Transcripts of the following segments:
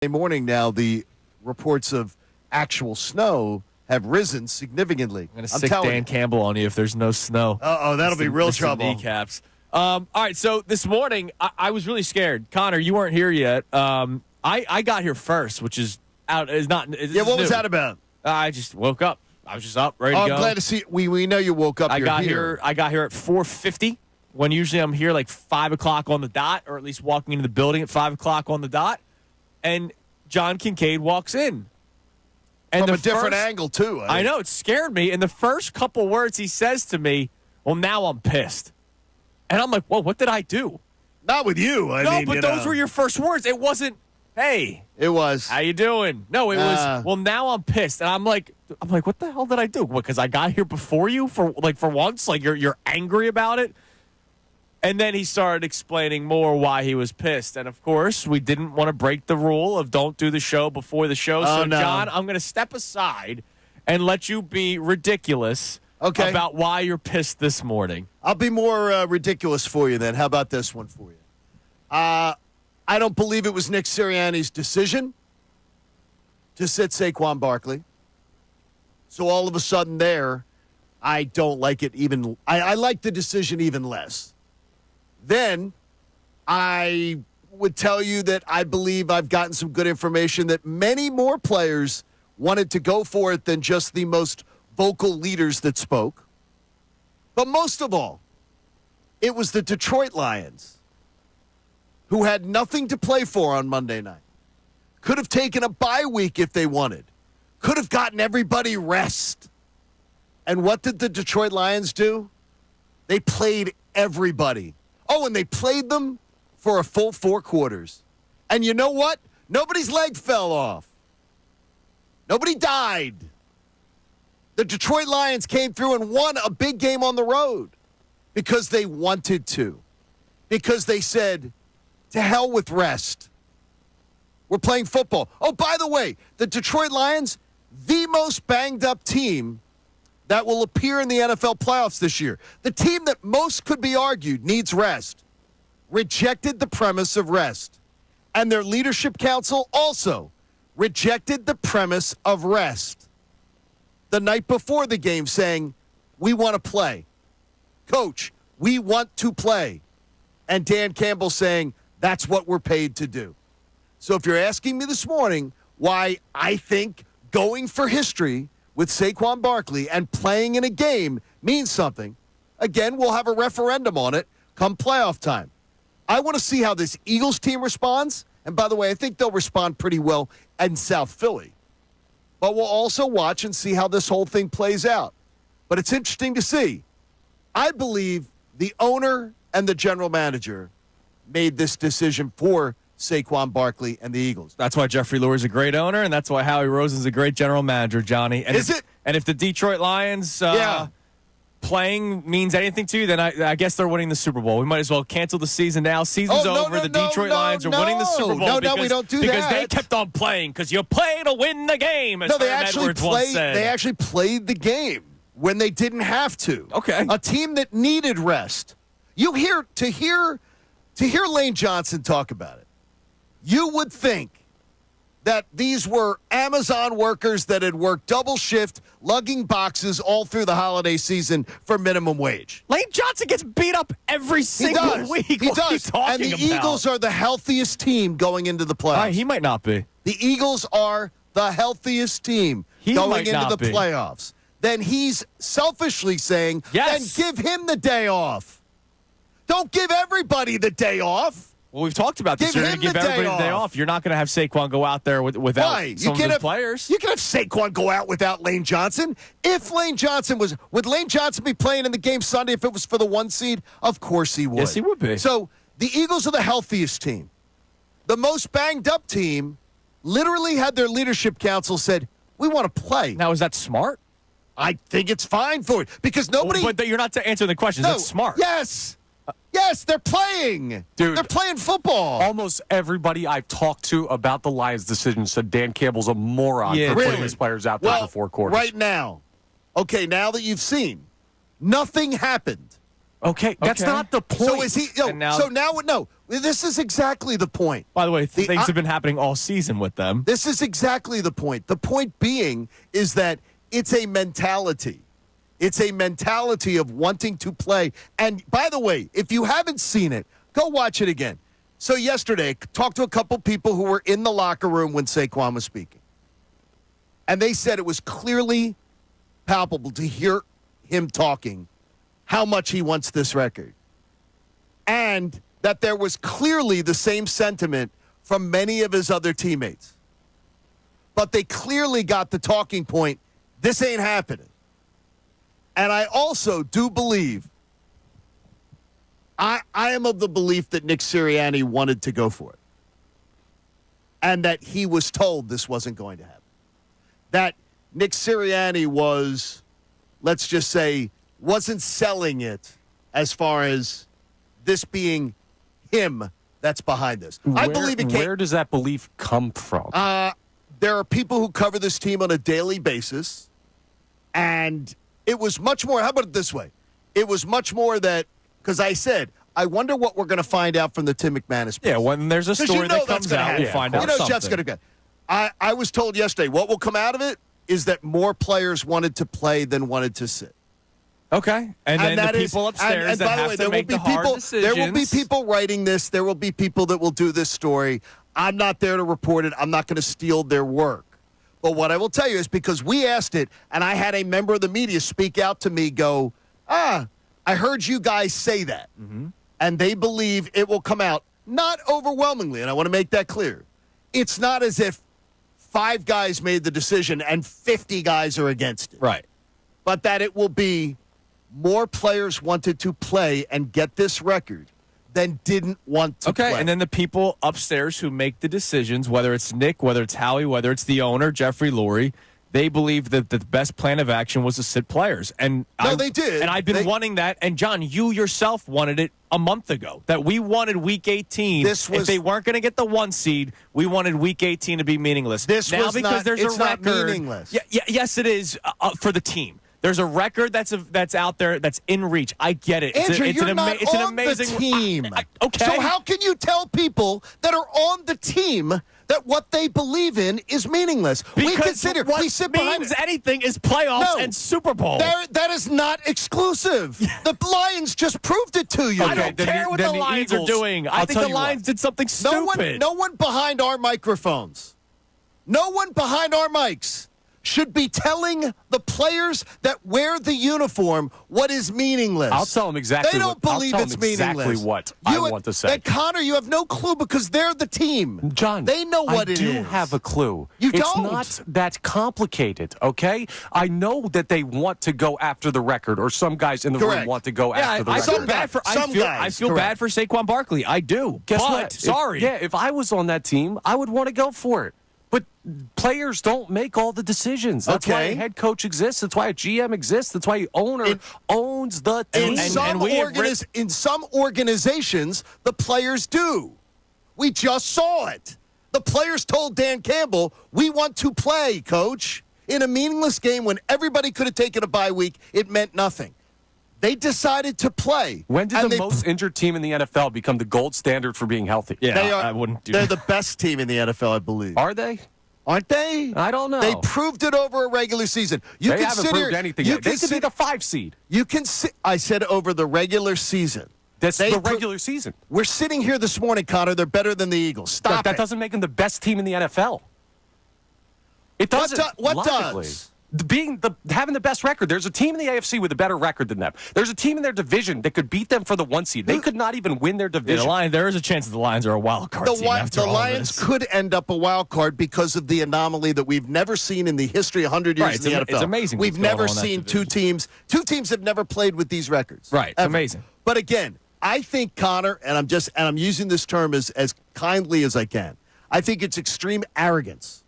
Morning now, the reports of actual snow have risen significantly. I'm going to stick Dan Campbell on you if there's no snow. Uh-oh, that'll be real trouble. Kneecaps. All right, so this morning, I was really scared. Connor, you weren't here yet. I got here first, which is out. Is not. Yeah, what was that about? I just woke up. I was just up, ready to go. I'm glad to see. We know you woke up. I got here at 4:50. When usually I'm here like 5 o'clock on the dot, or at least walking into the building at 5 o'clock on the dot. And John Kincade walks in. And from a different angle, too. I know. It scared me. And the first couple words he says to me, well, now I'm pissed. And I'm like, whoa, what did I do? Not with you. I mean, but those were your first words. It wasn't, hey. It was. How you doing? No, it was, well, now I'm pissed. And I'm like, what the hell did I do? Because I got here before you for once? Like, you're angry about it? And then he started explaining more why he was pissed. And, of course, we didn't want to break the rule of don't do the show before the show. So, no. John, I'm going to step aside and let you be ridiculous about why you're pissed this morning. I'll be more ridiculous for you then. How about this one for you? I don't believe it was Nick Sirianni's decision to sit Saquon Barkley. So all of a sudden there, I don't like it even. I like the decision even less. Then I would tell you that I believe I've gotten some good information that many more players wanted to go for it than just the most vocal leaders that spoke. But most of all, it was the Detroit Lions, who had nothing to play for on Monday night. Could have taken a bye week if they wanted. Could have gotten everybody rest. And what did the Detroit Lions do? They played everybody. Oh, and they played them for a full 4 quarters. And you know what? Nobody's leg fell off. Nobody died. The Detroit Lions came through and won a big game on the road because they wanted to. Because they said, to hell with rest. We're playing football. Oh, by the way, the Detroit Lions, the most banged up team that will appear in the NFL playoffs this year. The team that most could be argued needs rest rejected the premise of rest. And their leadership council also rejected the premise of rest. The night before the game saying, we want to play. Coach, we want to play. And Dan Campbell saying, that's what we're paid to do. So if you're asking me this morning why I think going for history with Saquon Barkley and playing in a game means something, again, we'll have a referendum on it come playoff time. I want to see how this Eagles team responds. And by the way, I think they'll respond pretty well in South Philly. But we'll also watch and see how this whole thing plays out. But it's interesting to see. I believe the owner and the general manager made this decision for Saquon Barkley and the Eagles. That's why Jeffrey Lurie's a great owner, and that's why Howie Roseman's a great general manager, Johnny. And if the Detroit Lions playing means anything to you, then I guess they're winning the Super Bowl. We might as well cancel the season now. Season's over. The Detroit Lions are winning the Super Bowl. No, we don't do because that. They kept on playing because you play to win the game, as they Herm Edwards once said. They actually played the game when they didn't have to. Okay. A team that needed rest. To hear Lane Johnson talk about it, you would think that these were Amazon workers that had worked double shift, lugging boxes all through the holiday season for minimum wage. Lane Johnson gets beat up every single week. He does. And the Eagles are the healthiest team going into the playoffs. He might not be. The Eagles are the healthiest team going into the playoffs. Then he's selfishly saying, then give him the day off. Don't give everybody the day off. Well, we've talked about this. You're going to give everybody the day off. You're not going to have Saquon go out there without some of his players. You can have Saquon go out without Lane Johnson. Would Lane Johnson be playing in the game Sunday if it was for the 1 seed? Of course he would. Yes, he would be. So the Eagles are the healthiest team. The most banged up team literally had their leadership council said, we want to play. Now, is that smart? I think it's fine for it because nobody. But you're not answering the question. Is that smart? Yes. Yes, they're playing. Dude, they're playing football. Almost everybody I've talked to about the Lions' decision said Dan Campbell's a moron for putting his players out there for 4 quarters. Right now. Okay, now that you've seen, nothing happened. Okay, that's not the point. So is he? This is exactly the point. By the way, things have been happening all season with them. This is exactly the point. The point being is that it's a mentality. It's a mentality of wanting to play. And by the way, if you haven't seen it, go watch it again. So yesterday, talked to a couple people who were in the locker room when Saquon was speaking. And they said it was clearly palpable to hear him talking how much he wants this record. And that there was clearly the same sentiment from many of his other teammates. But they clearly got the talking point, this ain't happening. And I also do believe, I am of the belief that Nick Sirianni wanted to go for it. And that he was told this wasn't going to happen. That Nick Sirianni was, let's just say, wasn't selling it as far as this being him that's behind this. I believe it came. Where does that belief come from? There are people who cover this team on a daily basis, and it was much more. How about it this way? It was much more that, because I said, I wonder what we're going to find out from the Tim McManus piece. Yeah, when there's a story that comes out, we'll find out something. Jeff's going to go. I was told yesterday what will come out of it is that more players wanted to play than wanted to sit. Okay. And then the people upstairs that have to make the hard decisions. There will be people writing this. There will be people that will do this story. I'm not there to report it. I'm not going to steal their work. But what I will tell you is because we asked it, and I had a member of the media speak out to me, go, I heard you guys say that. Mm-hmm. And they believe it will come out, not overwhelmingly, and I want to make that clear. It's not as if 5 guys made the decision and 50 guys are against it. Right. But that it will be more players wanted to play and get this record than didn't want to play. Okay, and then the people upstairs who make the decisions, whether it's Nick, whether it's Howie, whether it's the owner, Jeffrey Lurie, they believe that the best plan of action was to sit players. And they did. And I've been wanting that. And, John, you yourself wanted it a month ago, that we wanted Week 18. If they weren't going to get the 1 seed, we wanted Week 18 to be meaningless. There's a record. Not meaningless. Yes, it is for the team. There's a record that's out there that's in reach. I get it. Andrew, it's an amazing the team. Okay. So how can you tell people that are on the team that what they believe in is meaningless? Because we sit behind means anything is playoffs and Super Bowl. That is not exclusive. The Lions just proved it to you. I don't care what the Lions are doing. I think the Lions did something stupid. No one behind our microphones, no one behind our mics should be telling the players that wear the uniform what is meaningless. I'll tell them exactly. They don't believe it's meaningless. Exactly what I want to say. And Connor, you have no clue because they're the team. John, they know what it is. I do have a clue. You it's don't. Not that complicated, okay? I know that they want to go after the record, or some guys in the room want to go after the record. I feel bad for Saquon Barkley. I do. Guess but, what? Sorry. If I was on that team, I would want to go for it. But players don't make all the decisions. That's why a head coach exists. That's why a GM exists. That's why the owner owns the team. In some organizations, the players do. We just saw it. The players told Dan Campbell, we want to play, coach. In a meaningless game when everybody could have taken a bye week, it meant nothing. They decided to play. When did the most injured team in the NFL become the gold standard for being healthy? Yeah, I wouldn't do They're that. the best team in the NFL, I believe. Are they? Aren't they? I don't know. They proved it over a regular season. They haven't proved anything yet. They could be the 5 seed. I said over the regular season. That's the regular season. We're sitting here this morning, Connor. They're better than the Eagles. Stop That doesn't make them the best team in the NFL. It doesn't. What does? Having the best record. There's a team in the AFC with a better record than them. There's a team in their division that could beat them for the 1 seed. They could not even win their division. There is a chance that the Lions are a wild card team after the Lions could end up a wild card because of the anomaly that we've never seen in the history of 100 years in the NFL. It's amazing. We've never seen two teams have never played with these records. Right. It's amazing. But again, I think, Connor, and I'm using this term as kindly as I can. I think it's extreme arrogance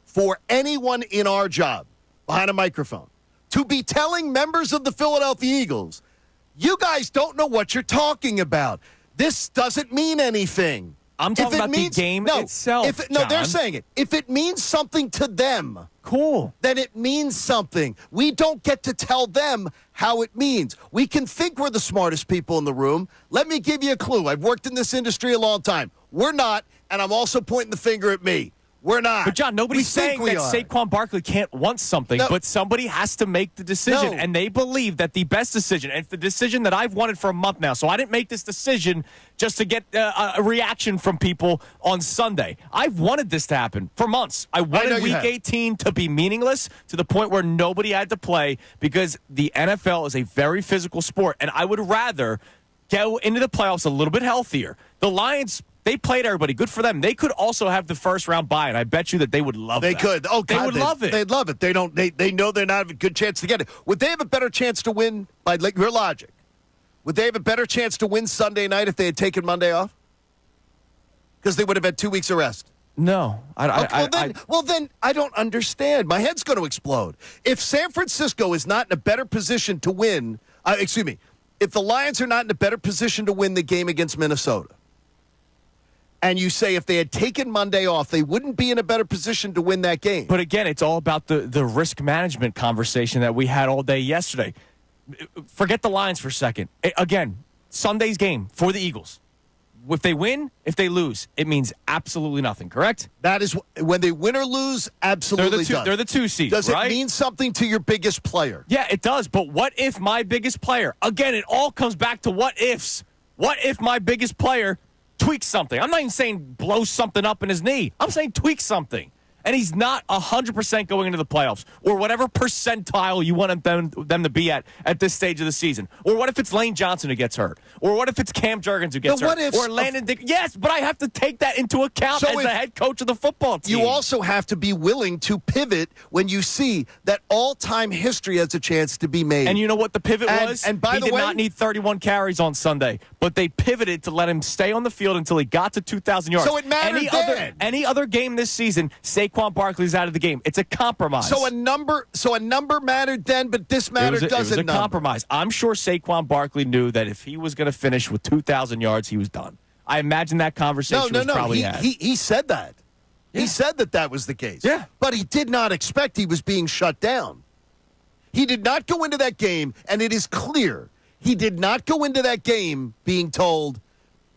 for anyone in our job behind a microphone to be telling members of the Philadelphia Eagles, you guys don't know what you're talking about. This doesn't mean anything. I'm talking about the game itself. They're saying it. If it means something to them, cool. Then it means something. We don't get to tell them how it means. We can think we're the smartest people in the room. Let me give you a clue. I've worked in this industry a long time. We're not, and I'm also pointing the finger at me. We're not. But, John, nobody's saying that Saquon Barkley can't want something, but somebody has to make the decision. And they believe that the best decision, and it's the decision that I've wanted for a month now, so I didn't make this decision just to get a reaction from people on Sunday. I've wanted this to happen for months. I wanted Week 18 to be meaningless to the point where nobody had to play because the NFL is a very physical sport, and I would rather go into the playoffs a little bit healthier. The Lions, they played everybody. Good for them. They could also have the first round bye, and I bet you that they would love that. They could. Oh, God, they would love it. They'd love it. They don't. They know they're not a good chance to get it. Would they have a better chance to win by your logic? Would they have a better chance to win Sunday night if they had taken Monday off? Because they would have had 2 weeks of rest. No. Well, then I don't understand. My head's going to explode. If San Francisco is not in a better position to win, if the Lions are not in a better position to win the game against Minnesota, and you say if they had taken Monday off, they wouldn't be in a better position to win that game. But again, it's all about the risk management conversation that we had all day yesterday. Forget the Lions for a second. Again, Sunday's game for the Eagles. If they win, if they lose, it means absolutely nothing, correct? That is, when they win or lose, absolutely does. They're the 2 seed, Does right? it mean something to your biggest player? Yeah, it does. But what if my biggest player, again, it all comes back to what ifs. What if my biggest player tweaks something? I'm not even saying blow something up in his knee. I'm saying tweak something. And he's not 100% going into the playoffs or whatever percentile you want them to be at this stage of the season. Or what if it's Lane Johnson who gets hurt? Or what if it's Cam Jurgens who gets hurt? Or Landon Dick. Yes, but I have to take that into account as the head coach of the football team. You also have to be willing to pivot when you see that all-time history has a chance to be made. And you know what the pivot was? And by he the did way, not need 31 carries on Sunday, but they pivoted to let him stay on the field until he got to 2,000 yards. So it mattered then. Any other game this season, Saquon Barkley's out of the game. It's a compromise. So a number mattered then, but this matter doesn't. It was a compromise. I'm sure Saquon Barkley knew that if he was going to finish with 2,000 yards, he was done. I imagine that conversation was probably had. He said that. Yeah. He said that was the case. Yeah. But he did not expect he was being shut down. He did not go into that game, and it is clear he did not go into that game being told,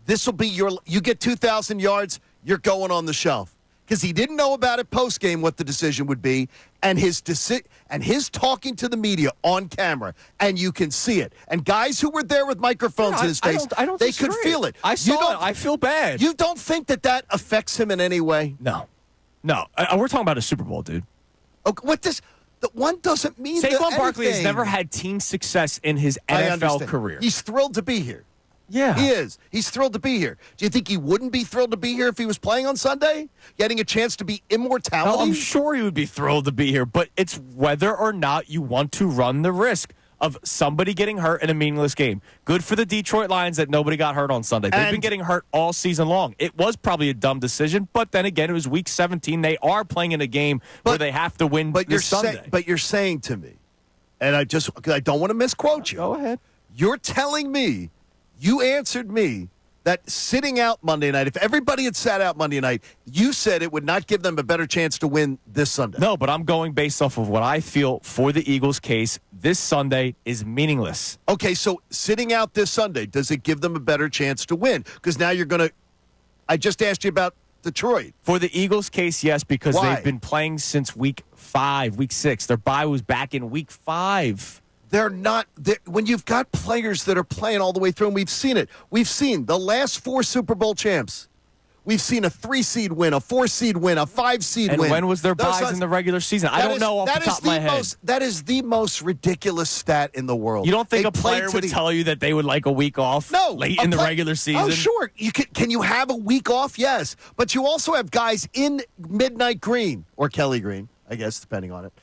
this will be you get 2,000 yards, you're going on the shelf. Because he didn't know about it post-game what the decision would be, and his talking to the media on camera, and you can see it. And guys who were there with microphones in his face, they could feel it. I saw it. I feel bad. You don't think that affects him in any way? No. We're talking about a Super Bowl, dude. Okay, the one doesn't mean Saquon Barkley has never had team success in his NFL career. He's thrilled to be here. Yeah. He is. He's thrilled to be here. Do you think he wouldn't be thrilled to be here if he was playing on Sunday? Getting a chance to be immortality? No, I'm sure he would be thrilled to be here, but it's whether or not you want to run the risk of somebody getting hurt in a meaningless game. Good for the Detroit Lions that nobody got hurt on Sunday. They've been getting hurt all season long. It was probably a dumb decision, but then again, it was Week 17. They are playing in a game where they have to win this Sunday. But you're saying to me, and I don't want to misquote you. Go ahead. You're telling me, you answered me that sitting out Monday night, if everybody had sat out Monday night, you said it would not give them a better chance to win this Sunday. No, but I'm going based off of what I feel for the Eagles' case. This Sunday is meaningless. Okay, so sitting out this Sunday, does it give them a better chance to win? Because now you're going to – I just asked you about Detroit. For the Eagles' case, yes, because they've been playing since Week 5, Week 6. Their bye was back in Week 5. They're not – when you've got players that are playing all the way through, and we've seen it. We've seen the last 4 Super Bowl champs. We've seen a 3-seed win, a 4-seed win, a 5-seed win. And when was their buys in the regular season? I don't know off the top of my head. That is the most ridiculous stat in the world. You don't think a player would tell you that they would like a week off late in the regular season? Oh, sure. Can you have a week off? Yes. But you also have guys in Midnight Green, or Kelly Green, I guess, depending on it.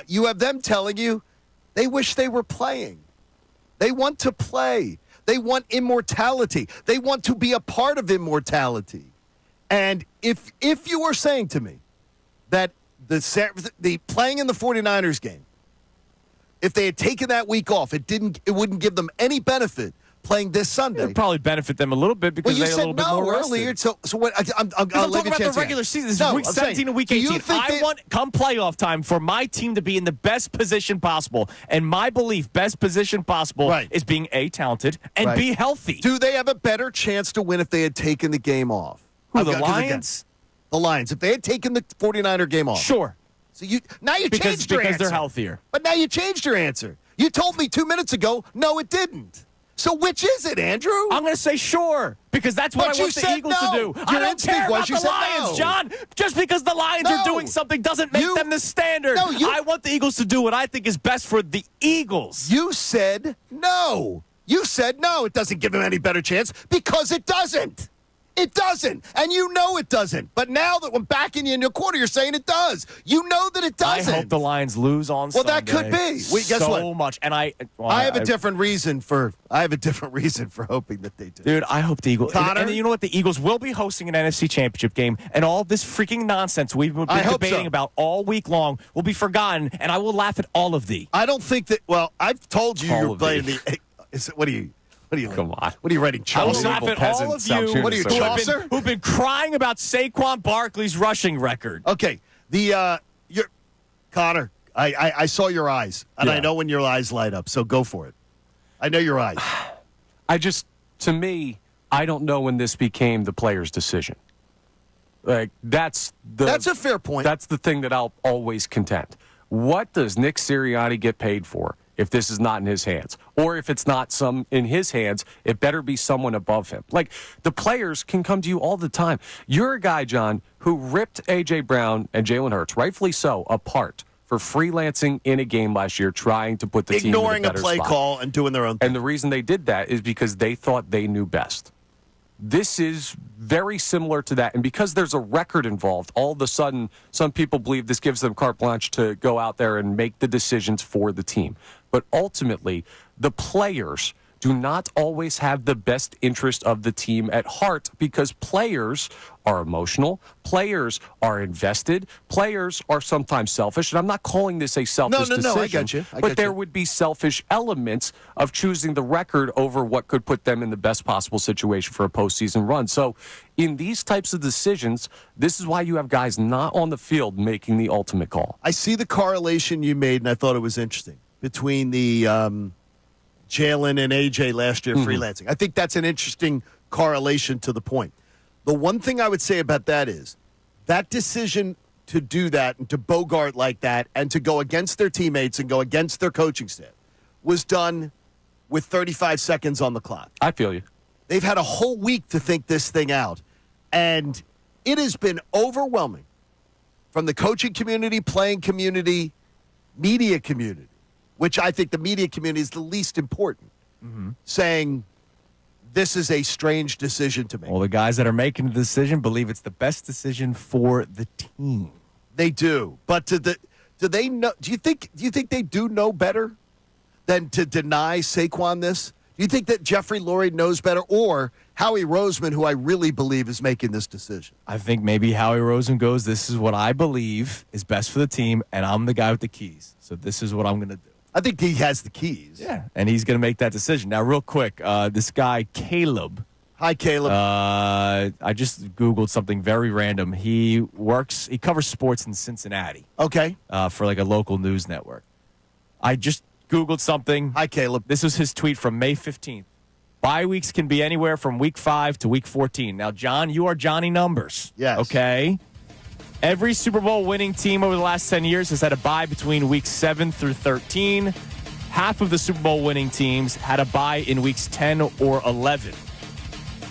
You have them telling you, they wish they were playing. They want to play. They want immortality. They want to be a part of immortality. And if you were saying to me that the playing in the 49ers game, if they had taken that week off, it wouldn't give them any benefit playing this Sunday. It would probably benefit them a little bit because you they had a little bit more earlier. rested. So what? I'm talking about the regular season. This is week 17 and week 18. I want, come playoff time, for my team to be in the best position possible. And my belief, best position possible, is being A, talented, and B, healthy. Do they have a better chance to win if they had taken the game off? Who, the Lions? The Lions. If they had taken the 49er game off. Sure. So now you changed your answer. Because they're healthier. But now you changed your answer. You told me 2 minutes ago, no, it didn't. So which is it, Andrew? I'm going to say sure, because that's what I want the Eagles to do. I don't care about the Lions, John. Just because the Lions are doing something doesn't make them the standard. I want the Eagles to do what I think is best for the Eagles. You said no. You said no, it doesn't give them any better chance because it doesn't. It doesn't. And you know it doesn't. But now that I'm backing you in your quarter, you're saying it does. You know that it doesn't. I hope the Lions lose on Sunday. Well, that could be. Guess what? So much. And I have a different reason for hoping that they do. Dude, I hope the Eagles. Connor? And you know what? The Eagles will be hosting an NFC Championship game, and all this freaking nonsense we've been debating about all week long will be forgotten, and I will laugh at all of thee. I don't think that. Well, I've told you you're playing the. What are you? Come on. What are you writing, Chaucer? I will laugh at all of you what are you, Chaucer? who've been crying about Saquon Barkley's rushing record. Okay. Connor, I saw your eyes, and I know when your eyes light up, so go for it. I know your eyes. To me, I don't know when this became the player's decision. Like, that's a fair point. That's the thing that I'll always contend. What does Nick Sirianni get paid for if this is not in his hands? Or if it's not some in his hands, it better be someone above him. Like, the players can come to you all the time. You're a guy, John, who ripped A.J. Brown and Jalen Hurts, rightfully so, apart for freelancing in a game last year, trying to put the team in a better spot. Ignoring a play call and doing their own thing. And the reason they did that is because they thought they knew best. This is very similar to that. And because there's a record involved, all of a sudden, some people believe this gives them carte blanche to go out there and make the decisions for the team. But ultimately, the players do not always have the best interest of the team at heart, because players are emotional, players are invested, players are sometimes selfish. And I'm not calling this a selfish decision. No, I got you. But there would be selfish elements of choosing the record over what could put them in the best possible situation for a postseason run. So in these types of decisions, this is why you have guys not on the field making the ultimate call. I see the correlation you made, and I thought it was interesting, between the Jalen and AJ last year freelancing. I think that's an interesting correlation to the point. The one thing I would say about that is that decision to do that and to bogart like that and to go against their teammates and go against their coaching staff was done with 35 seconds on the clock. I feel you. They've had a whole week to think this thing out, and it has been overwhelming from the coaching community, playing community, media community, which I think the media community is the least important, saying this is a strange decision to make. Well, the guys that are making the decision believe it's the best decision for the team. They do, but do they know? Do you think they do know better than to deny Saquon this? Do you think that Jeffrey Lurie knows better, or Howie Roseman, who I really believe is making this decision? I think maybe Howie Roseman goes, this is what I believe is best for the team, and I'm the guy with the keys, so this is what I'm going to do. I think he has the keys. Yeah, and he's going to make that decision. Now, real quick, this guy, Caleb. Hi, Caleb. I just Googled something very random. He covers sports in Cincinnati. Okay. For like a local news network. I just Googled something. Hi, Caleb. This was his tweet from May 15th. Bye weeks can be anywhere from week 5 to week 14. Now, John, you are Johnny Numbers. Yes. Okay? Every Super Bowl winning team over the last 10 years has had a bye between weeks 7 through 13. Half of the Super Bowl winning teams had a bye in weeks 10 or 11.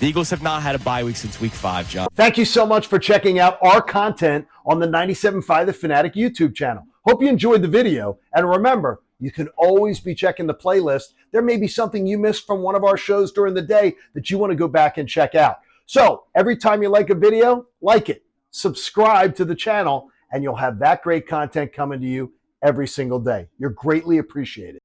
The Eagles have not had a bye week since week 5, John. Thank you so much for checking out our content on the 97.5 The Fanatic YouTube channel. Hope you enjoyed the video. And remember, you can always be checking the playlist. There may be something you missed from one of our shows during the day that you want to go back and check out. So every time you like a video, like it. Subscribe to the channel, and you'll have that great content coming to you every single day. You're greatly appreciated.